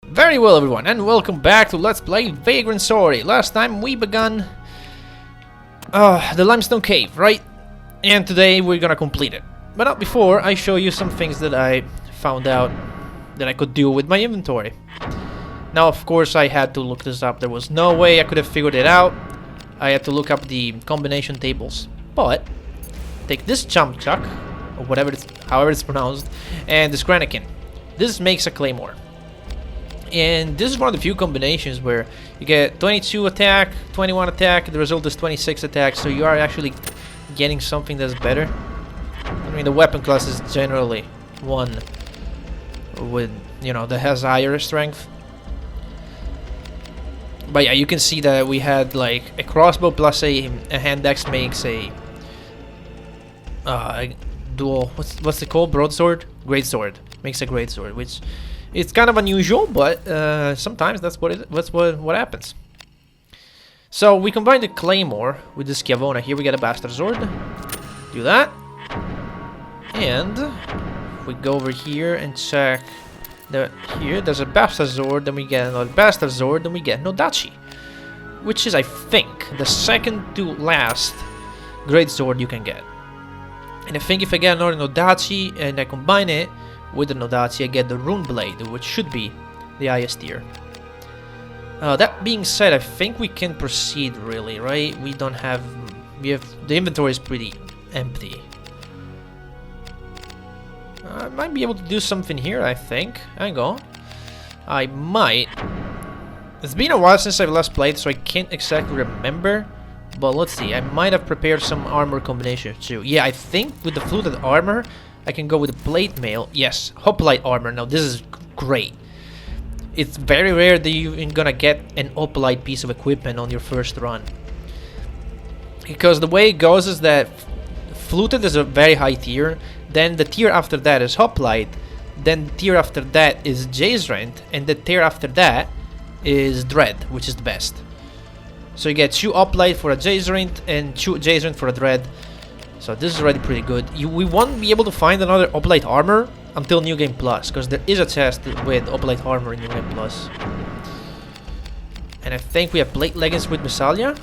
Very well, everyone, and welcome back to Let's Play Vagrant Story. Last time we begun the limestone cave, right? And today we're gonna complete it. But not before I show you some things that I found out that I could do with my inventory. Now, of course, I had to look this up. There was no way I could have figured it out. I had to look up the combination tables. But take this jump chuck, or whatever it's, however it's pronounced, and this Granikin. This makes a claymore. And this is one of the few combinations where you get 22 attack, 21 attack, the result is 26 attack, so you are actually getting something that's better. I mean, the weapon class is generally one with, you know, that has higher strength. But yeah, you can see that we had like a crossbow plus a hand axe makes a dual, what's it called? Broadsword? Greatsword. Makes a greatsword, which it's kind of unusual, but sometimes that's what happens. So we combine the claymore with the Schiavona. Here we get a bastard sword. Do that, and we go over here and check. Here there's a bastard sword, then we get another bastard sword, then we get an Odachi, which is, I think, the second to last great sword you can get. And I think if I get another Odachi and I combine it with the Odachi, I get the Rune Blade, which should be the highest tier. That being said, I think we can proceed, really, right? We have the inventory is pretty empty. I might be able to do something here, I think. Hang on. I might. It's been a while since I've last played, so I can't exactly remember. But let's see, I might have prepared some armor combinations too. Yeah, I think with the fluted armor, I can go with the plate mail. Yes, hoplite armor. Now this is great. It's very rare that you're gonna get an hoplite piece of equipment on your first run. Because the way it goes is that fluted is a very high tier. Then the tier after that is hoplite. Then the tier after that is Jazerent. And the tier after that is Dread, which is the best. So you get 2 hoplite for a Jazerent and 2 Jazerent for a Dread. So this is already pretty good. We won't be able to find another hoplite armor until New Game Plus, because there is a chest with hoplite armor in New Game Plus. And I think we have plate leggings with Missalia,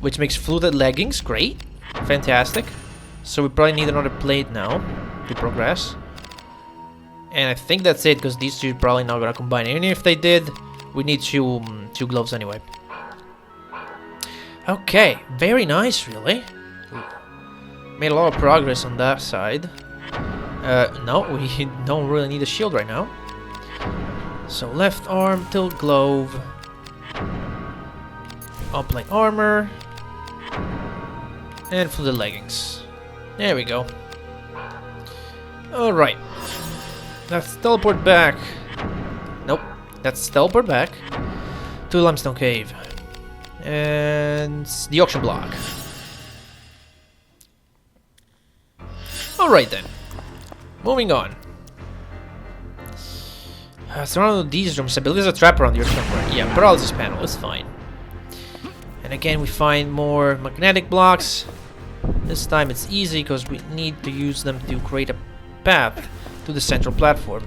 which makes fluted leggings. Great. Fantastic. So we probably need another plate now to progress. And I think that's it, because these two are probably not gonna combine. And if they did, we need two gloves anyway. Okay, very nice, really. Made a lot of progress on that side. No, we don't really need a shield right now. So left arm, tilt glove, hoplite armor, and for the leggings. There we go. Alright. Let's teleport back. Nope. Let's teleport back to the limestone cave. And the auction block. Alright then. Moving on. Surrounded with these rooms, I believe there's a trap around here somewhere. Yeah, paralysis panel, it's fine. And again, we find more magnetic blocks. This time it's easy because we need to use them to create a path to the central platform.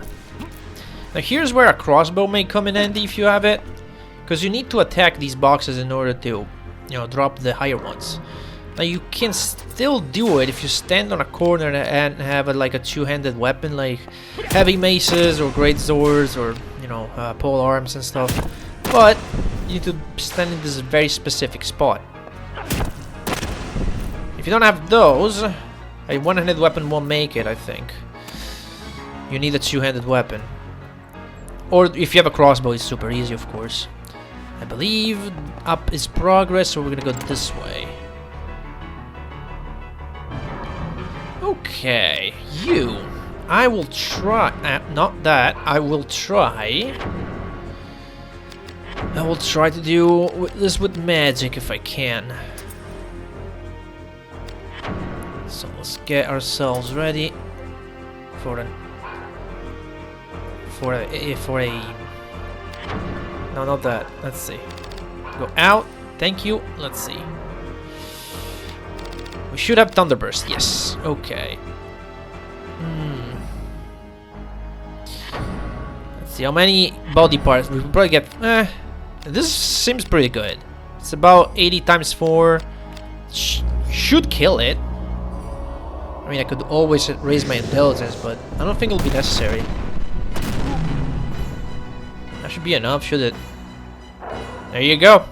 Now here's where a crossbow may come in handy if you have it, because you need to attack these boxes in order to, you know, drop the higher ones. Now you can still do it if you stand on a corner and have like a two-handed weapon, like heavy maces or great swords or, you know, pole arms and stuff. But you need to stand in this very specific spot. If you don't have those, a one-handed weapon won't make it, I think. You need a two-handed weapon. Or if you have a crossbow, it's super easy, of course. I believe up is progress, so we're gonna go this way. Okay, you. I will try. Not that. I will try. I will try to do this with magic if I can. So let's get ourselves ready for a no, not that. Let's see. Go out. Thank you. Let's see. We should have Thunderburst. Yes. Okay. Let's See how many body parts we can probably get. This seems pretty good. It's about 80 times 4. Should kill it. I mean, I could always raise my intelligence, but I don't think it'll be necessary. That should be enough, should it? There you go.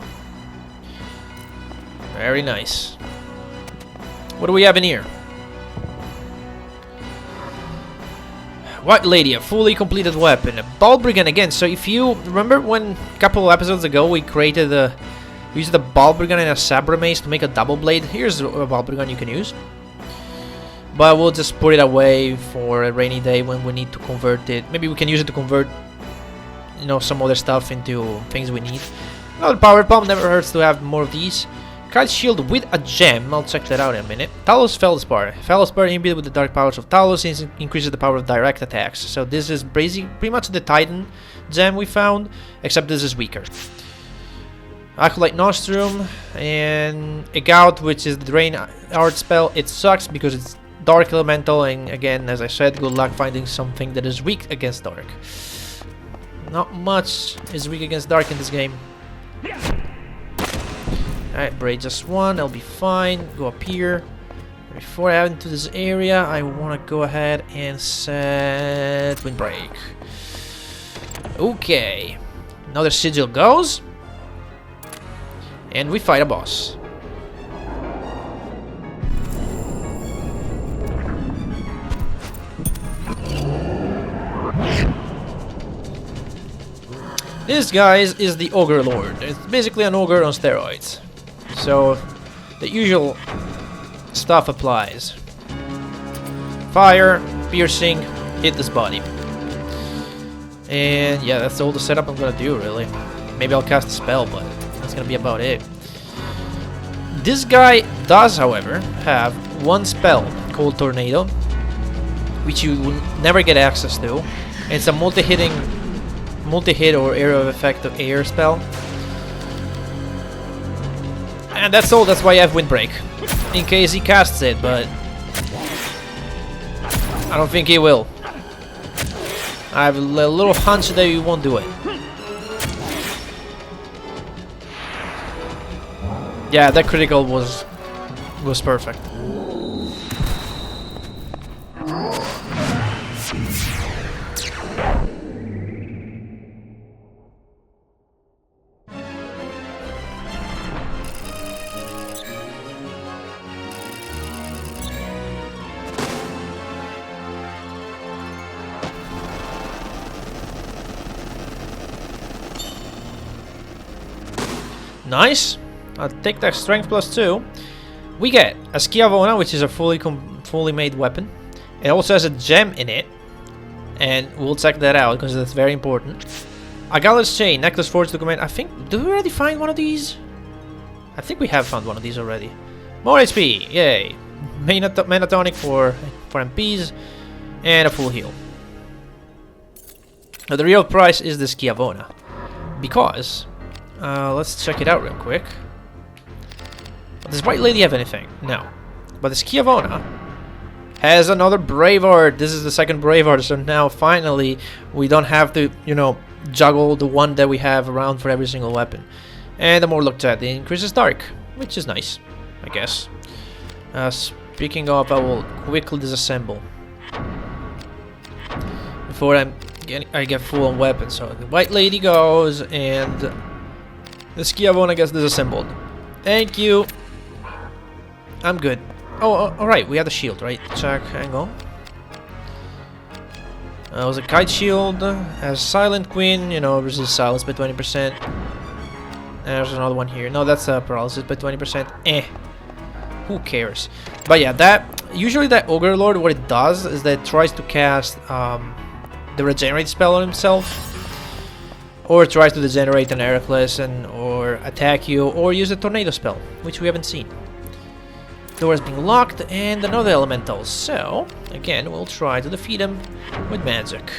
Very nice. What do we have in here? White Lady, a fully completed weapon. A Balbriggan again. So if you remember when a couple of episodes ago we created we used a Balbriggan and a Sabre Mace to make a double blade. Here's a Balbriggan you can use. But we'll just put it away for a rainy day when we need to convert it. Maybe we can use it to convert, you know, some other stuff into things we need. Another power pump, never hurts to have more of these. Kite shield with a gem, I'll check that out in a minute. Talos Feldspar. Feldspar imbued with the dark powers of Talos increases the power of direct attacks. So this is pretty much the Titan gem we found, except this is weaker. Acolyte Nostrum and a Gout, which is the Drain Art spell. It sucks because it's Dark Elemental, and again, as I said, good luck finding something that is weak against Dark. Not much is weak against Dark in this game. Alright, braid just one, I'll be fine. Go up here. Before I head into this area, I want to go ahead and set Windbreak. Okay. Another sigil goes. And we fight a boss. This guy is the Ogre Lord. It's basically an ogre on steroids. So the usual stuff applies. Fire, piercing, hit this body. And yeah, that's all the setup I'm gonna do, really. Maybe I'll cast a spell, but that's gonna be about it. This guy does, however, have one spell called Tornado, which you will never get access to. And it's a multi-hit or area of effect of air spell. And that's all, that's why I have Windbreak. In case he casts it, but I don't think he will. I have a little hunch that he won't do it. Yeah, that critical was perfect. Nice. I'll take that strength +2. We get a Schiavona, which is a fully made weapon. It also has a gem in it, and we'll check that out because that's very important. A Gallows Chain, necklace forged to command. I think, did we already find one of these? I think we have found one of these already. More HP, yay! Mana tonic for MPs, and a full heal. Now the real price is the Schiavona, because let's check it out real quick. Does White Lady have anything? No. But the Schiavona has another Braveheart. This is the second Braveheart, so now finally we don't have to, you know, juggle the one that we have around for every single weapon. And the more looked at, it increases Dark, which is nice, I guess. Speaking of, I will quickly disassemble before I get full on weapons. So the White Lady goes, and the Schiavona gets disassembled. Thank you. I'm good. Oh, alright, we have the shield, right? Check, hang on. It was a kite shield, has Silent Queen, you know, resist silence by 20%. There's another one here. No, that's paralysis by 20%. Who cares? But yeah, usually that Ogre Lord, what it does is that it tries to cast the Regenerate spell on himself, or tries to degenerate an Heracles or attack you, or use a Tornado spell, which we haven't seen. Door is being locked, and another elemental. So, again, we'll try to defeat him with magic,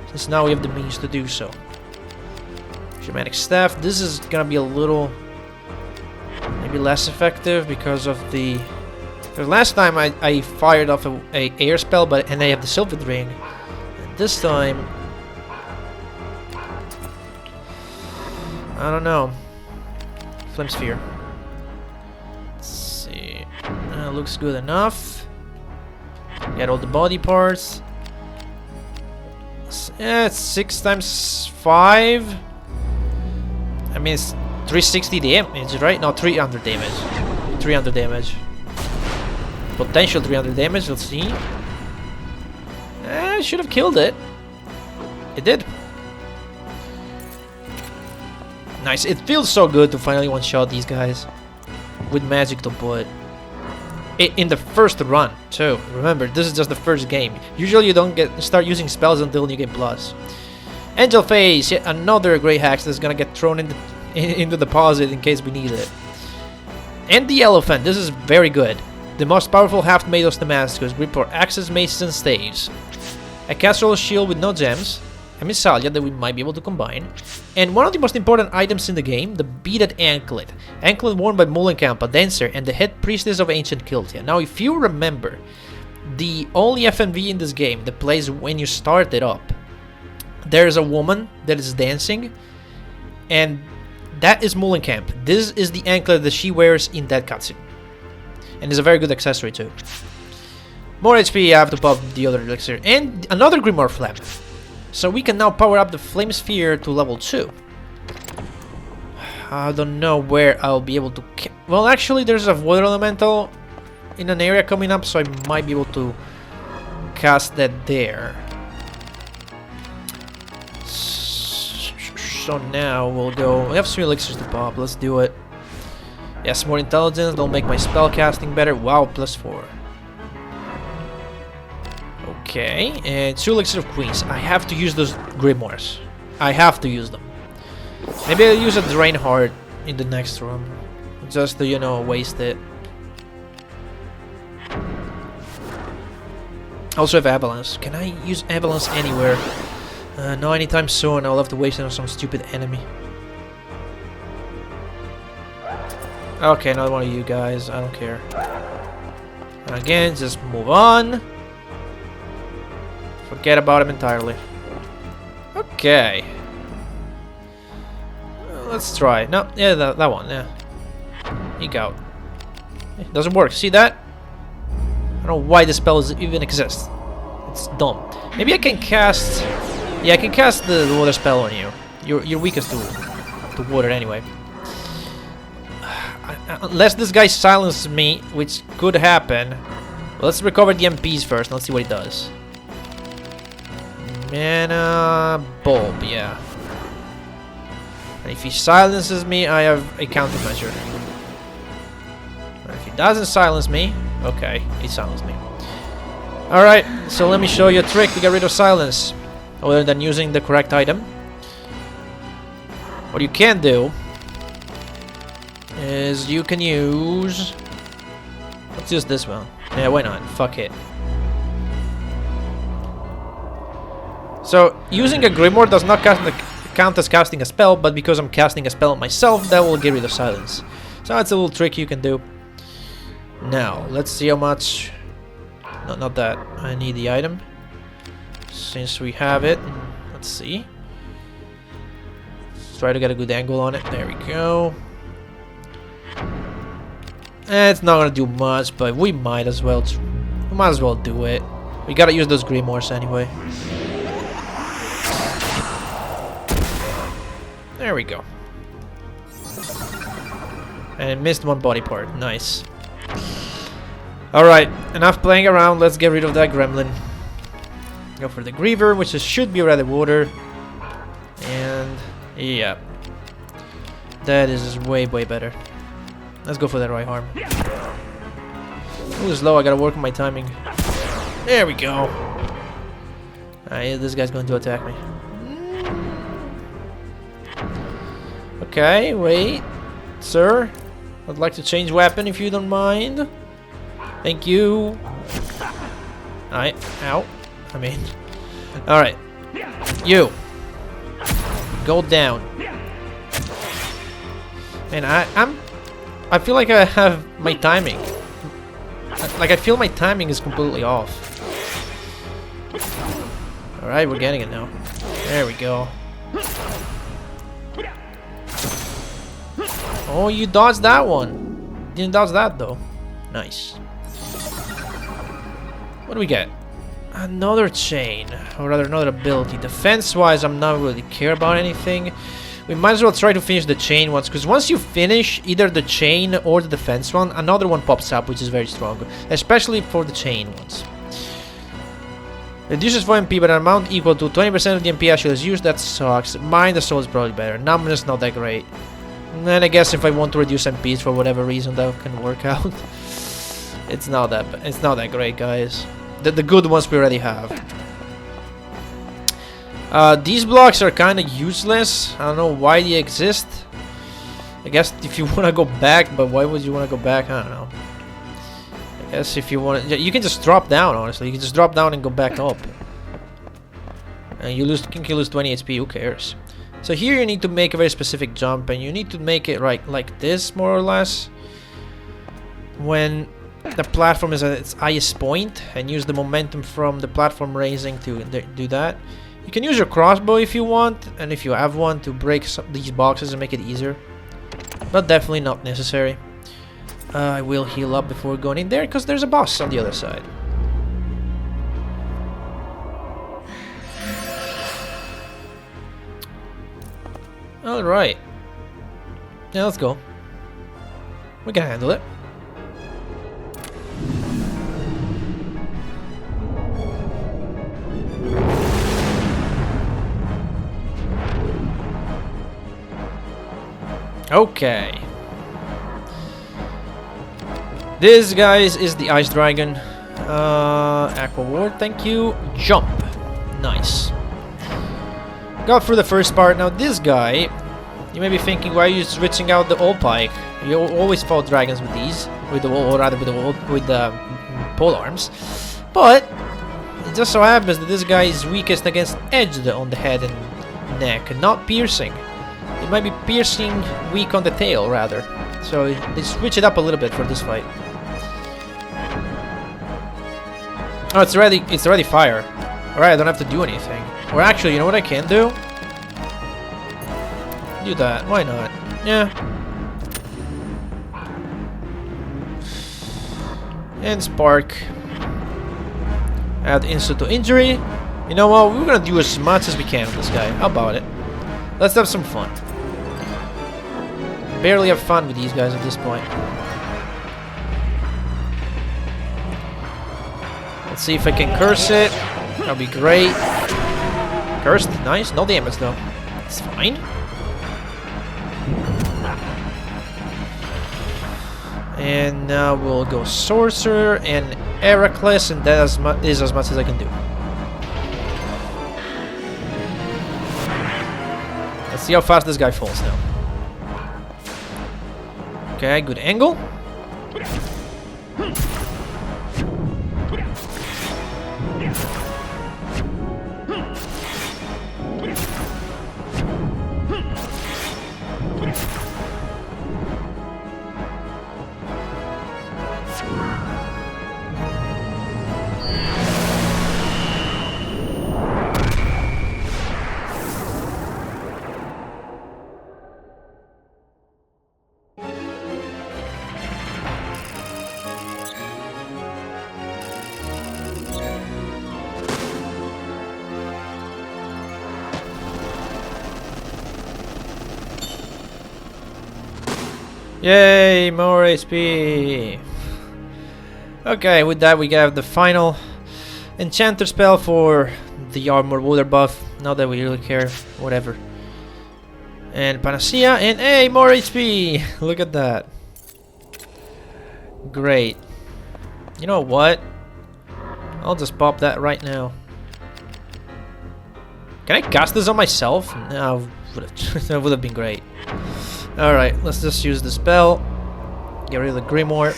since now we have the means to do so. Shamanic Staff. This is gonna be a little, maybe less effective because of the. Because last time I fired off a air spell, and I have the Silver Ring. And this time, I don't know. Flame sphere. Let's see. Looks good enough. Get all the body parts. Yeah, it's 6 times 5. I mean, it's 360 damage, right? No, 300 damage. 300 damage. Potential 300 damage, let's see. I should have killed it. It did. Nice. It feels so good to finally one-shot these guys. With magic to put. In the first run, too. Remember, this is just the first game. Usually you don't start using spells until you get plus. Angel Face, yet another great hex that's gonna get thrown into deposit in case we need it. And the Elephant, this is very good. The most powerful half made of Damascus, grip for axes, maces, and staves. A casserole shield with no gems. A Missalia that we might be able to combine. And one of the most important items in the game, the beaded anklet. Anklet worn by Mullenkamp, a dancer, and the head priestess of ancient Kiltia. Now, if you remember, the only FNV in this game that plays when you start it up, there's a woman that is dancing, and that is Mullenkamp. This is the anklet that she wears in that cutscene. And it's a very good accessory too. More HP, I have to pop the other elixir. And another Grimoire Flame. So we can now power up the Flame Sphere to level 2. I don't know where I'll be able to... Well, actually, there's a Water Elemental in an area coming up, so I might be able to cast that there. So now we'll go... We have 3 elixirs to pop, let's do it. Yes, more intelligence, that'll make my spell casting better. Wow, +4. Okay, and 2 elixirs of queens. I have to use those grimoires. I have to use them. Maybe I'll use a Drain Heart in the next room. Just to, you know, waste it. Also have Avalanche. Can I use Avalanche anywhere? No, anytime soon. I'll have to waste it on some stupid enemy. Okay, another one of you guys. I don't care. And again, just move on. Forget about him entirely. Okay. Let's try. No, yeah, that one, yeah. Eke out. It doesn't work. See that? I don't know why this spell even exists. It's dumb. Maybe I can cast... Yeah, I can cast the water spell on you. You're weakest to water anyway. Unless this guy silences me, which could happen. Well, let's recover the MPs first. Let's see what he does. Mana bulb, yeah. And if he silences me, I have a countermeasure. If he doesn't silence me, okay, he silenced me. Alright, so let me show you a trick to get rid of silence. Other than using the correct item. What you can do is you can use... Let's use this one. Yeah, why not? Fuck it. So, using a Grimoire does not count as casting a spell, but because I'm casting a spell myself, that will get rid of silence. So that's a little trick you can do. Now, let's see how much... No, not that. I need the item. Since we have it, let's see. Let's try to get a good angle on it. There we go. It's not gonna do much, but we might as well. We might as well do it. We gotta use those Grimoires anyway. There we go. And missed one body part. Nice. Alright, enough playing around. Let's get rid of that gremlin. Go for the Griever, which should be rather water. And yeah. That is way better. Let's go for that right arm. Ooh, slow. I gotta work on my timing. There we go. Alright, this guy's going to attack me. Okay, wait. Sir, I'd like to change weapon if you don't mind. Thank you. Alright, ow. I mean, alright. You. Go down. Man, I feel like I have my timing. Like, I feel my timing is completely off. Alright, we're getting it now. There we go. Oh, you dodged that one. Didn't dodge that though. Nice. What do we get? Another chain, or rather another ability. Defense-wise, I'm not really care about anything. We might as well try to finish the chain once, because once you finish either the chain or the defense one, another one pops up, which is very strong, especially for the chain ones. Reduces 4 MP, but an amount equal to 20% of the MP Ashley has used. That sucks. Mind Assault is probably better. Numbness not that great. And I guess if I want to reduce MPs for whatever reason, that can work out. It's not that great, guys. The good ones we already have. These blocks are kind of useless. I don't know why they exist. I guess if you want to go back, but why would you want to go back? I don't know. I guess if you want to, you can just drop down. Honestly, you can just drop down and go back up. And you lose 20 HP. Who cares? So here you need to make a very specific jump, and you need to make it right like this, more or less. When the platform is at its highest point, and use the momentum from the platform raising to do that. You can use your crossbow if you want, and if you have one, to break these boxes and make it easier. But definitely not necessary. I will heal up before going in there, because there's a boss on the other side. Alright. Yeah, let's go. We can handle it. Okay. This, guys, is the Ice Dragon. Aqua Ward, thank you. Jump. Nice. Got through the first part. Now this guy, you may be thinking, why are you switching out the old pike? You always fought dragons with these, with the pole arms. But it just so happens that this guy is weakest against edged on the head and neck, not piercing. It might be piercing weak on the tail, rather. So they switch it up a little bit for this fight. Oh, it's already fire. Alright, I don't have to do anything. Or actually, you know what I can do? Do that. Why not? Yeah. And spark. Add insult to injury. You know what? We're gonna do as much as we can with this guy. How about it? Let's have some fun. Barely have fun with these guys at this point. Let's see if I can curse it. That'll be great. Cursed, nice. No damage though. It's fine. And now we'll go Sorcerer and Heracles, and that is as much as I can do. Let's see how fast this guy falls now. Okay, good angle. Yay, more HP. Okay, with that we have the final enchanter spell for the armor water buff. Not that we really care, whatever. And Panacea, and hey, more HP! Look at that. Great. You know what? I'll just pop that right now. Can I cast this on myself? No, that would have been great. Alright, let's just use the spell. Get rid of the Grimoire.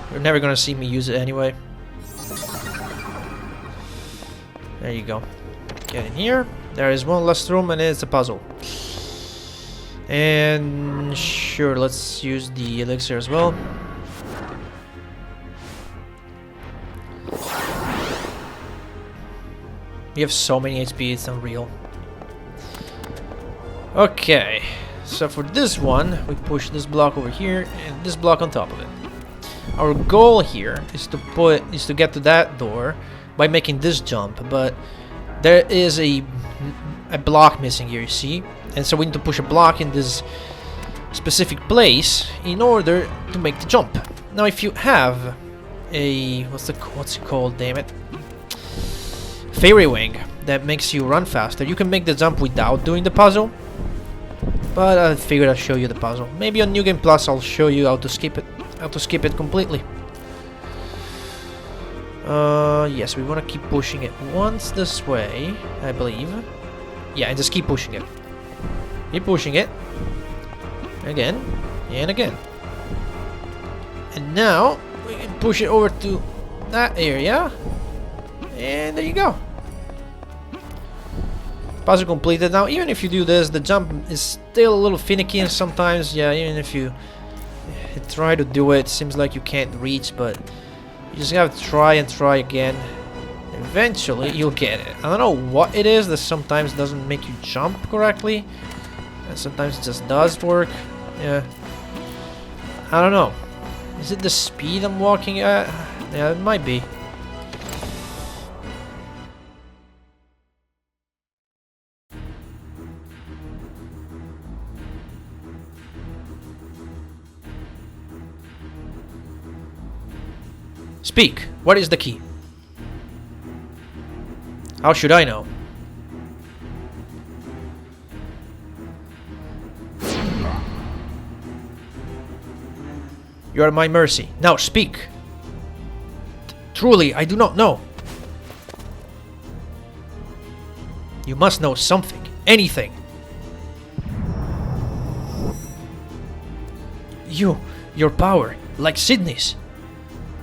You're never gonna see me use it anyway. There you go. Get in here. There is one last room and it's a puzzle. And sure, let's use the elixir as well. We have so many HP, it's unreal. Okay, so for this one, we push this block over here and this block on top of it. Our goal here is to get to that door by making this jump, but there is a block missing here, you see, and so we need to push a block in this specific place in order to make the jump. Now, if you have a what's it called? Damn it, fairy wing that makes you run faster, you can make the jump without doing the puzzle. But I figured I'd show you the puzzle. Maybe on New Game Plus I'll show you how to skip it completely. Yes, we want to keep pushing it once this way, I believe. Yeah, and just keep pushing it. Keep pushing it. Again, and again. And now, we can push it over to that area. And there you go. Puzzle completed. Now, even if you do this, the jump is still a little finicky, and sometimes, yeah, even if you try to do it, seems like you can't reach, but you just have to try and try again. Eventually, you'll get it. I don't know what it is that sometimes doesn't make you jump correctly, and sometimes it just does work. Yeah. I don't know. Is it the speed I'm walking at? Yeah, it might be. Speak. What is the key? How should I know? You are at my mercy. Now speak. Truly, I do not know. You must know something. Anything. Your power, like Sydney's.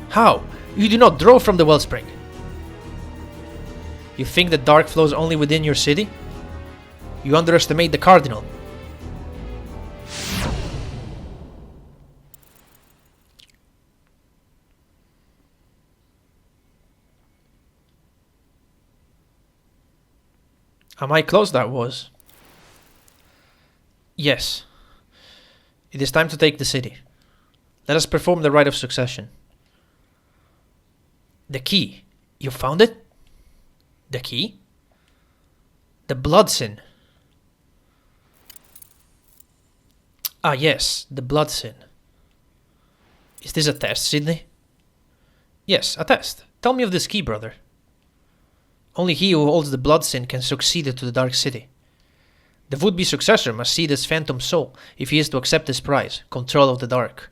How? You do not draw from the wellspring. You think the dark flows only within your city? You underestimate the Cardinal. Am I close that was? Yes. It is time to take the city. Let us perform the rite of succession. The key. You found it? The key? The blood sin. Ah, yes, the blood sin. Is this a test, Sydney? Yes, a test. Tell me of this key, brother. Only he who holds the blood sin can succeed to the Dark City. The would-be successor must see this phantom soul if he is to accept his prize, control of the dark.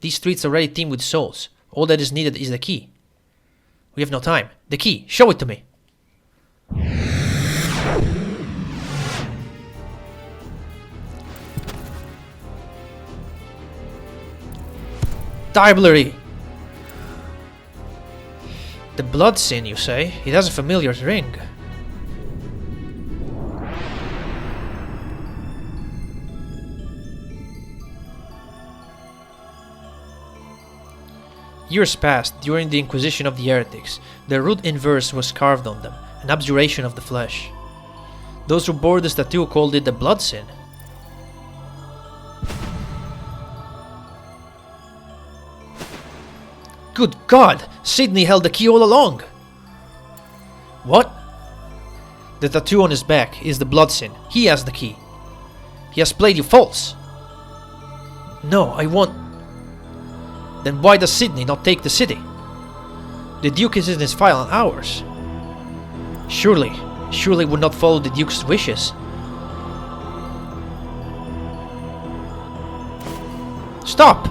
These streets already teem with souls. All that is needed is the key. We have no time. The key. Show it to me. Diablery! The blood sin, you say? It has a familiar ring. Years passed during the Inquisition of the Heretics. The root in verse was carved on them, an abjuration of the flesh. Those who bore the statue called it the blood sin. Good God! Sydney held the key all along! What? The tattoo on his back is the blood sin. He has the key. He has played you false. No, I want... Then why does Sydney not take the city? The Duke is in his file on ours. Surely would not follow the Duke's wishes. Stop!